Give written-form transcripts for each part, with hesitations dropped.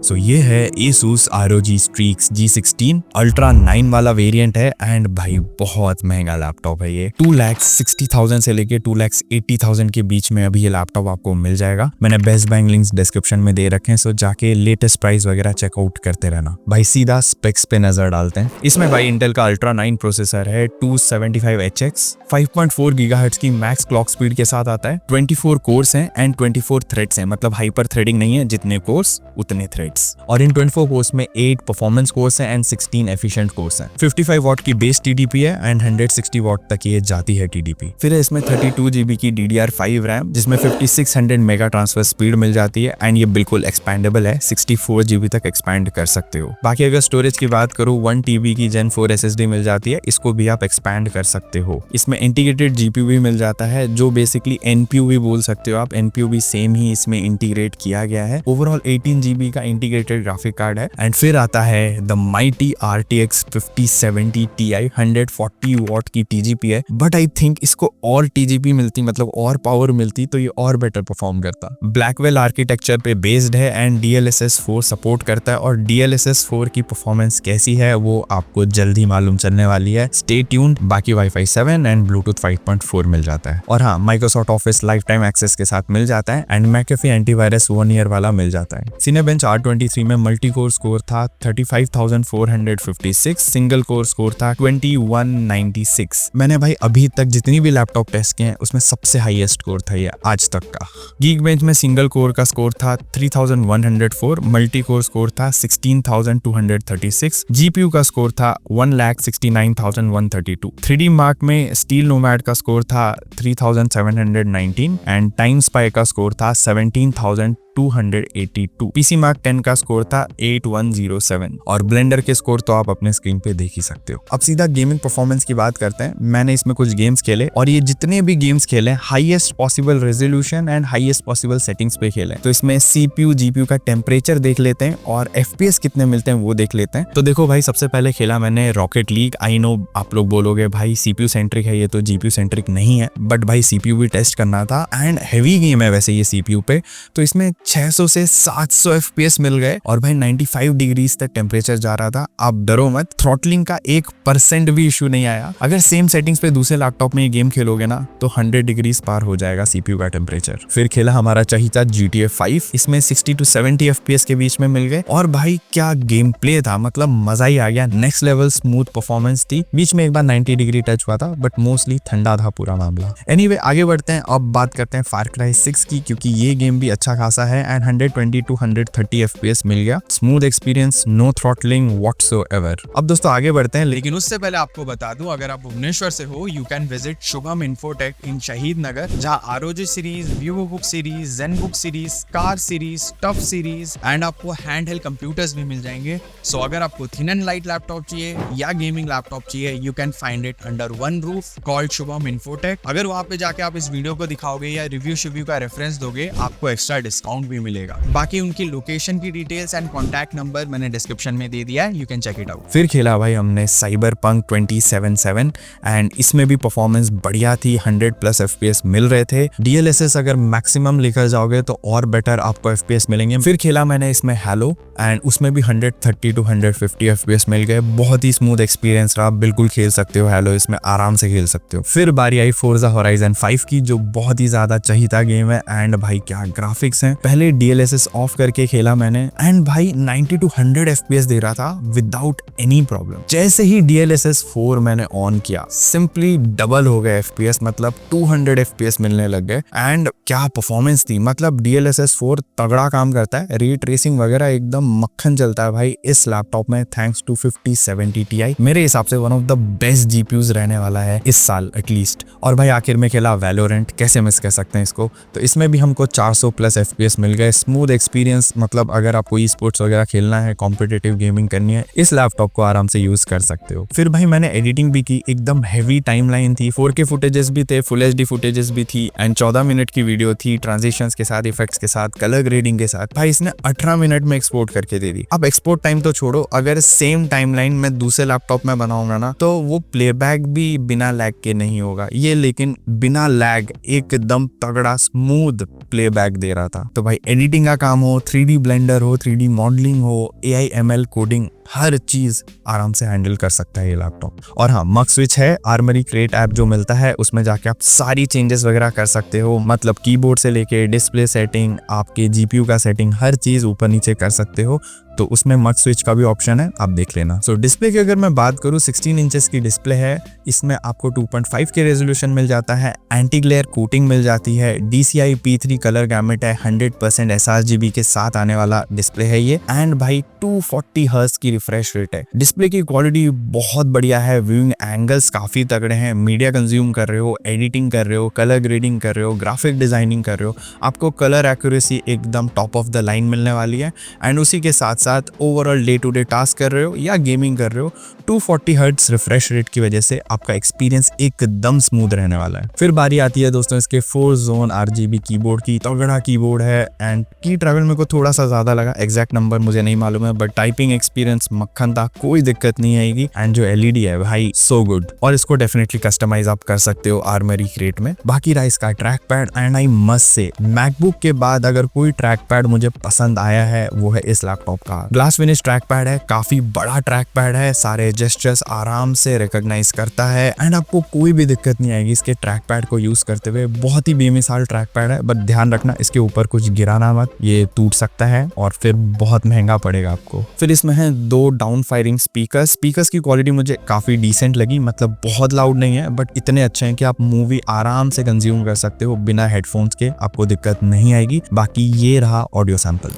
सो ये है Asus ROG Strix G16 Ultra 9 वाला वेरिएंट है एंड भाई बहुत महंगा लैपटॉप है ये। 2,60,000 से लेके 2,80,000 के बीच में अभी ये लैपटॉप आपको मिल जाएगा। मैंने बेस्ट बाइंग लिंक्स डिस्क्रिप्शन में दे रखे हैं, सो जाके लेटेस्ट प्राइस वगैरह चेकआउट करते रहना। भाई सीधा स्पेक्स पे नजर डालते हैं। इसमें भाई इंटेल का Ultra 9 प्रोसेसर है 275HX, 5.4 गीगाहर्ट्ज की मैक्स क्लॉक स्पीड के साथ आता है। 24 कोर्स हैं एंड 24 थ्रेड्स हैं, मतलब हाइपर थ्रेडिंग नहीं है, जितने कोर्स उतने थ्रेड्स। और इन 24 कोर्स में 8 परफॉर्मेंस कोर्स हैं एंड 16 एफिशिएंट कोर्स हैं। 55 वॉट की बेस TDP है एंड 160 वॉट तक ये जाती है TDP। फिर इसमें 32 GB की DDR5 रैम, जिसमें 5600 मेगा ट्रांसफर स्पीड मिल जाती है एंड ये बिल्कुल एक्सपैंडेबल है, 64 GB तक एक्सपैंड कर सकते हो। बाकी अगर स्टोरेज की बात करूँ 1 TB की Gen 4 SSD मिल जाती है, इसको भी आप एक्सपैंड कर सकते हो। इसमें इंटीग्रेटेड GPU भी मिल जाता है, जो बेसिकली NPU भी बोल सकते हो आप। NPU भी सेम ही इसमें इंटीग्रेट किया गया है। ओवरऑल 18 GB का इंटीग्रेटेड ग्राफिक कार्ड है एंड फिर आता है the mighty RTX 5070 Ti, 140 what की TGP है, बट आई थिंक इसको और TGP मिलती, मतलब और पावर मिलती तो ये और बेटर परफॉर्म करता। ब्लैकवेल आर्किटेक्चर पे बेस्ड है एंड DLSS 4 सपोर्ट करता है, और DLSS 4 की परफॉर्मेंस कैसी है वो आपको जल्द ही मालूम चलने वाली है। Stay tuned. बाकी Wi-Fi 7 एंड Bluetooth 5.4 मिल जाता है, और हाँ Microsoft office lifetime access के साथ मिल जाता है एंड McAfee एंटीवायरस 1 ईयर वाला मिल जाता है। Cinebench R23 में मल्टी कोर स्कोर था 35,456, सिंगल कोर स्कोर था 2196। मैंने भाई अभी तक जितनी भी लैपटॉप टेस्ट किए हैं उसमें सबसे हाईएस्ट स्कोर था ये आज तक का। Geekbench में सिंगल कोर का स्कोर था 3104, मल्टी कोर स्कोर था 16,236, GPU का स्कोर था 1,69,132। 3D मार्क में स्टील नोमैड का स्कोर था 3,719 एंड टाइम स्पाई का स्कोर था 17,282। PC मार्क 10 का स्कोर था 8107, और ब्लेंडर के स्कोर तो आप अपने स्क्रीन पे देख ही सकते हो। अब सीधा गेमिंग परफॉर्मेंस की बात करते हैं। मैंने इसमें कुछ गेम्स खेले और ये जितने भी गेम्स खेले highest possible resolution and highest possible settings पे खेले। तो इसमें CPU GPU का टेम्परेचर देख लेते हैं और FPS कितने मिलते हैं वो देख लेते हैं। तो देखो भाई, सबसे पहले खेला मैंने रॉकेट लीग। आई नो आप लोग बोलोगे भाई CPU सेंट्रिक है ये, तो GPU सेंट्रिक नहीं है, बट भाई CPU भी टेस्ट करना था एंड हैवी गेम है वैसे ये CPU पे। तो इसमें 600 से 700 FPS मिल गए और भाई 95 डिग्रीज तक टेम्परेचर जा रहा था। आप डरो मत, थ्रॉटलिंग का 1% भी इशू नहीं आया। अगर सेम सेटिंग्स पे दूसरे लैपटॉप में ये गेम खेलोगे ना तो 100 डिग्रीज पार हो जाएगा CPU का टेम्परेचर। फिर खेला हमारा चाहिए GTA 5, इसमें 60 to 70 FPS के बीच में मिल गए, और भाई क्या गेम प्ले था, मतलब मजा ही आ गया। नेक्स्ट लेवल स्मूथ परफॉर्मेंस थी। बीच में एक बार 90 डिग्री टच हुआ था, बट मोस्टली ठंडा था पूरा मामला। एनीवे आगे बढ़ते हैं। अब बात करते हैं फार क्राई 6 की, क्योंकि ये गेम भी अच्छा खासा है एंड 120 to 130 FPS मिल गया। Smooth experience, no throttling whatsoever. अब दोस्तों आगे बढ़ते हैं, लेकिन उससे पहले आपको बता दूं, अगर आप भुवनेश्वर से हो you can visit Shubham Infotech in Shahid Nagar, जहां ROG series, Vivo book series, Zen book series, car series, TUF series and आपको हैंड हेल्ड कंप्यूटर्स भी मिल जाएंगे। सो अगर आपको थिन एंड लाइट लैपटॉप चाहिए या गेमिंग लैपटॉप चाहिए, you can find it under one roof called Shubham infotech. अगर वहां पे जाके आप इस वीडियो को दिखाओगे या रिव्यू का रेफरेंस दोगे, आपको एक्स्ट्रा डिस्काउंट भी मिलेगा। बाकी उनकी लोकेशन की डिटेल्स एंड कॉन्टैक्ट नंबर मैंने डिस्क्रिप्शन में दे दिया है, you can check it out. फिर खेला भाई हमने Cyberpunk 2077 एंड इसमें भी परफॉर्मेंस बढ़िया थी, 100+ FPS मिल रहे थे। DLSS अगर मैक्सिमम लेकर जाओगे तो और बेटर आपको FPS मिलेंगे। फिर खेला मैंने इसमें Halo एंड उसमें भी 130 to 150 FPS मिल गए। बहुत ही स्मूथ एक्सपीरियंस रहा, बिल्कुल खेल सकते हो Halo, इसमें आराम से खेल सकते हो। फिर बारी आई Forza Horizon 5 की, जो बहुत ही ज्यादा चाहिता गेम है एंड भाई क्या ग्राफिक्स हैं। पहले DLSS ऑफ करके खेला मैंने एंड भाई 90 to 100 FPS दे रहा था विदाउट एनी प्रॉब्लम। जैसे ही DLSS 4 मैंने ऑन किया, सिंपली डबल हो गए FPS, मतलब 200 FPS मिलने लग गए एंड क्या परफॉर्मेंस थी। मतलब DLSS 4 तगड़ा काम करता है, रे ट्रेसिंग वगैरह एकदम मक्खन चलता है भाई इस लैपटॉप में, थैंक्स टू 5070 Ti। मेरे हिसाब से one of the best GPUs रहने वाला है इस साल एटलीस्ट। और भाई आखिर में खेला Valorant, कैसे मिस कर सकते हैं इसको। तो इसमें भी हमको 400+ FPS मिल गए। स्मूथ एक्सपीरियंस, मतलब अगर आपको ई स्पोर्ट्स वगैरह खेलना है, कॉम्पिटिटिव गेमिंग करनी है, इस लैपटॉप लैपटॉप को आराम से यूज कर सकते हो। फिर भाई मैंने एडिटिंग भी की, एकदम हैवी टाइमलाइन थी, 4K फुटेजेस भी थे, फुल HD फुटेजेस भी थी एंड 14 मिनट की वीडियो थी, ट्रांजिशंस के साथ, इफेक्ट्स के साथ, कलर ग्रेडिंग के साथ। भाई इसने 18 मिनट में एक्सपोर्ट करके दे दी। अब एक्सपोर्ट टाइम तो छोड़ो, अगर सेम टाइमलाइन में दूसरे लैपटॉप में बनाऊंगा ना तो वो प्लेबैक भी बिना लैग के नहीं होगा, ये लेकिन बिना लैग एकदम तगड़ा स्मूथ प्लेबैक दे रहा था। तो भाई एडिटिंग का काम हो, 3D ब्लेंडर हो, 3D मॉडलिंग हो, AI ML कोडिंग, हर चीज आराम से हैंडल कर सकता है ये लैपटॉप। और हाँ, मक स्विच है, आर्मरी क्रिएट ऐप जो मिलता है उसमें जाके आप सारी चेंजेस वगैरह कर सकते हो, मतलब कीबोर्ड से लेके डिस्प्ले सेटिंग, आपके GPU का सेटिंग, हर चीज ऊपर नीचे कर सकते हो। तो उसमें मक स्विच का भी ऑप्शन है, आप देख लेना। सो डिस्प्ले की अगर मैं बात करूँ, 16 इंचेस की डिस्प्ले है, इसमें आपको 2.5 के रेजोल्यूशन मिल जाता है, एंटी ग्लेयर कोटिंग मिल जाती है, DCI P3 कलर गैमेट है, 100% sRGB के साथ आने वाला डिस्प्ले है ये, एंड भाई 240 हर्ट्ज की रिफ्रेश रेट है। डिस्प्ले की क्वालिटी बहुत बढ़िया है, व्यूइंग एंगल्स काफी तगड़े हैं, मीडिया कंज्यूम कर रहे हो, एडिटिंग कर रहे हो, कलर ग्रेडिंग कर रहे हो, ग्राफिक डिजाइनिंग कर रहे हो, आपको कलर एक्यूरेसी एकदम टॉप ऑफ द लाइन मिलने वाली है। एंड उसी के साथ साथ overall day to day task कर रहे हो या गेमिंग कर रहे हो, 240 हर्ट्ज रिफ्रेश रेट की वजह से आपका एक्सपीरियंस एकदम स्मूथ रहने वाला है। फिर बारी आती है दोस्तों इसके 4 जोन RGB कीबोर्ड की। तगड़ा कीबोर्ड है एंड की ट्रैवल मेरे को थोड़ा सा ज्यादा लगा, एग्जैक्ट नंबर मुझे नहीं मालूम है, बट टाइपिंग एक्सपीरियंस मक्खन था, कोई दिक्कत नहीं आएगी। एंड जो LED है भाई सो गुड, और इसको डेफिनेटली कस्टमाइज आप कर सकते हो आर्मरी क्रिएट में। बाकी रहा इसका track pad, and I must say MacBook के बाद अगर कोई ट्रैक पैड मुझे पसंद आया है वो है इस लैपटॉप का। ग्लास फिनिश ट्रैक पैड है, काफी बड़ा ट्रैक पैड है, सारे जेस्चर्स आराम से रिकॉग्नाइज करता है एंड आपको कोई भी दिक्कत नहीं आएगी इसके ट्रैक पैड को यूज करते हुए। बहुत ही बेमिसाल ट्रैक पैड है, बट ध्यान रखना इसके ऊपर कुछ गिराना मत, ये टूट सकता है और फिर बहुत महंगा पड़ेगा आपको। फिर इसमें है 2 डाउन फायरिंग स्पीकर्स की क्वालिटी मुझे काफी डिसेंट लगी, मतलब बहुत लाउड नहीं है बट इतने अच्छे हैं कि आप मूवी आराम से कंज्यूम कर सकते हो बिना हेडफोन्स के, आपको दिक्कत नहीं आएगी। बाकी ये रहा ऑडियो सैंपल।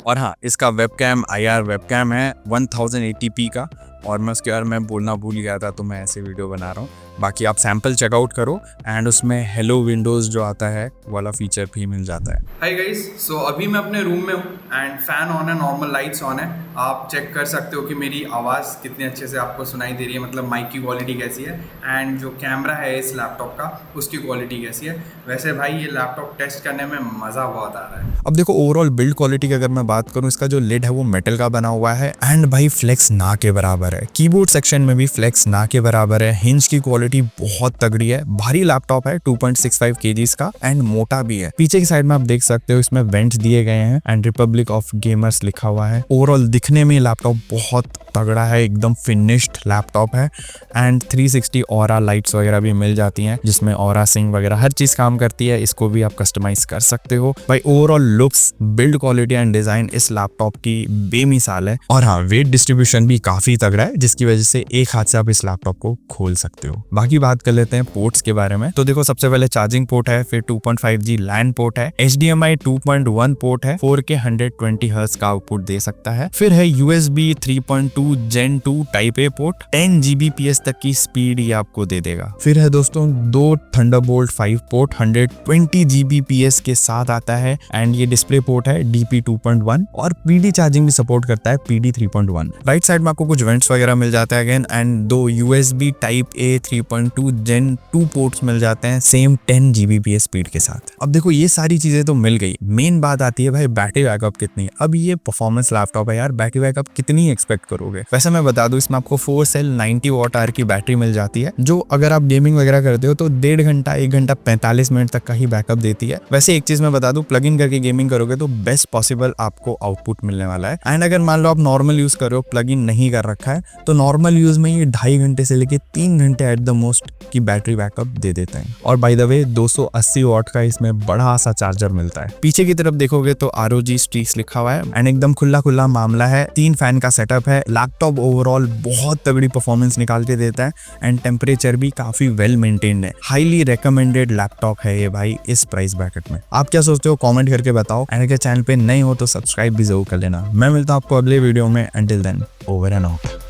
और हाँ, इसका वेबकैम IR वेबकैम है 1080p का, और मैं उसके बारे में बोलना भूल गया था तो मैं ऐसे वीडियो बना रहा हूँ। बाकी आप सैंपल चेकआउट करो एंड उसमें हेलो विंडोज़ जो आता है वाला फीचर भी मिल जाता है। हाय गाइस, सो अभी मैं अपने रूम में हूँ एंड फैन ऑन है, नॉर्मल लाइट्स ऑन है। आप चेक कर सकते हो कि मेरी आवाज़ कितने अच्छे से आपको सुनाई दे रही है, मतलब माइक की क्वालिटी कैसी है एंड जो कैमरा है इस लैपटॉप का उसकी क्वालिटी कैसी है। वैसे भाई ये लैपटॉप टेस्ट करने में मज़ा बहुत आ रहा है। अब देखो ओवरऑल बिल्ड क्वालिटी की अगर मैं बात करूँ, इसका जो लिड है वो मेटल का बना हुआ है एंड भाई फ्लेक्स ना के बराबर है। कीबोर्ड सेक्शन में भी फ्लेक्स ना के बराबर है। हिंज की क्वालिटी बहुत तगड़ी है, भारी लैपटॉप है 2.65 kg का एंड मोटा भी है। पीछे की साइड में आप देख सकते हो इसमें वेंट दिए गए हैं एंड रिपब्लिक ऑफ गेमर्स लिखा हुआ है। ओवरऑल दिखने में लैपटॉप बहुत तगड़ा है, एकदम फिनिश्ड लैपटॉप है एंड 360 ऑरा लाइट्स वगैरह भी मिल जाती हैं जिसमें ऑरा सिंग वगैरह हर चीज काम करती है। इसको भी आप कस्टमाइज कर सकते हो। भाई overall looks, build quality and design इस लैपटॉप की बेमिसाल है। और हाँ, वेट डिस्ट्रीब्यूशन भी काफी तगड़ा है जिसकी वजह से एक हाथ से आप इस लैपटॉप को खोल सकते हो। बाकी बात कर लेते हैं पोर्ट्स के बारे में। तो देखो सबसे पहले चार्जिंग पोर्ट है, फिर 2.5G लैन पोर्ट है, HDMI 2.1 पोर्ट है, 4K 120 हर्ट्ज का आउटपुट दे सकता है। फिर है USB 3.2 Gen 2 type A port, 10 Gbps तक की स्पीड ये आपको दे देगा। फिर है दोस्तों 2 Thunderbolt 5 पोर्ट 120 Gbps के साथ आता है एंड ये डिस्प्ले पोर्ट है DP 2.1 और PD चार्जिंग भी सपोर्ट करता है PD 3.1। राइट साइड में आपको कुछ वेंट्स वगैरह मिल जाता है again and 2 USB type A 3.2 Gen 2 ports मिल जाते हैं सेम 10 Gbps स्पीड के साथ। अब देखो ये सारी चीजें तो मिल गई, मेन बात आती है भाई बैटरी बैकअप कितनी है। अब ये परफॉर्मेंस लैपटॉप है यार, बैटरी बैकअप कितनी एक्सपेक्ट करोगे। वैसे मैं बता दूं इसमें आपको 4 सेल 90 Wh की बैटरी मिल जाती है जो अगर आप गेमिंग वगैरह करते हो तो 1.5 घंटा 1 घंटा 45 मिनट तक का ही बैकअप देती है। वैसे एक चीज मैं बता दूं, प्लग इन करके गेमिंग करोगे तो बेस्ट पॉसिबल आपको आउटपुट मिलने वाला है। एंड अगर मान लो आप नॉर्मल यूज कर रहे हो, प्लग इन नहीं कर रखा है, तो नॉर्मल यूज में ये 2.5 घंटे से लेके 3 घंटे एट द मोस्ट की बैटरी बैकअप दे देते हैं। और बाय द वे 280 वॉट का इसमें बड़ा सा चार्जर मिलता है। पीछे की तरफ देखोगे तो ROG स्ट्रीक्स लिखा हुआ है एंड एकदम खुला खुला मामला है। 3 फैन का सेटअप है। लैपटॉप ओवरऑल बहुत तगड़ी परफॉर्मेंस निकाल के देता है एंड टेम्परेचर भी काफी वेल मेंटेन्ड है। हाईली रिकमेंडेड लैपटॉप है ये भाई इस प्राइस ब्रैकेट में। आप क्या सोचते हो कमेंट करके बताओ एंड अगर चैनल पे नए हो तो सब्सक्राइब भी जरूर कर लेना। मैं मिलता हूं आपको अगले वीडियो में। Until then, over and out.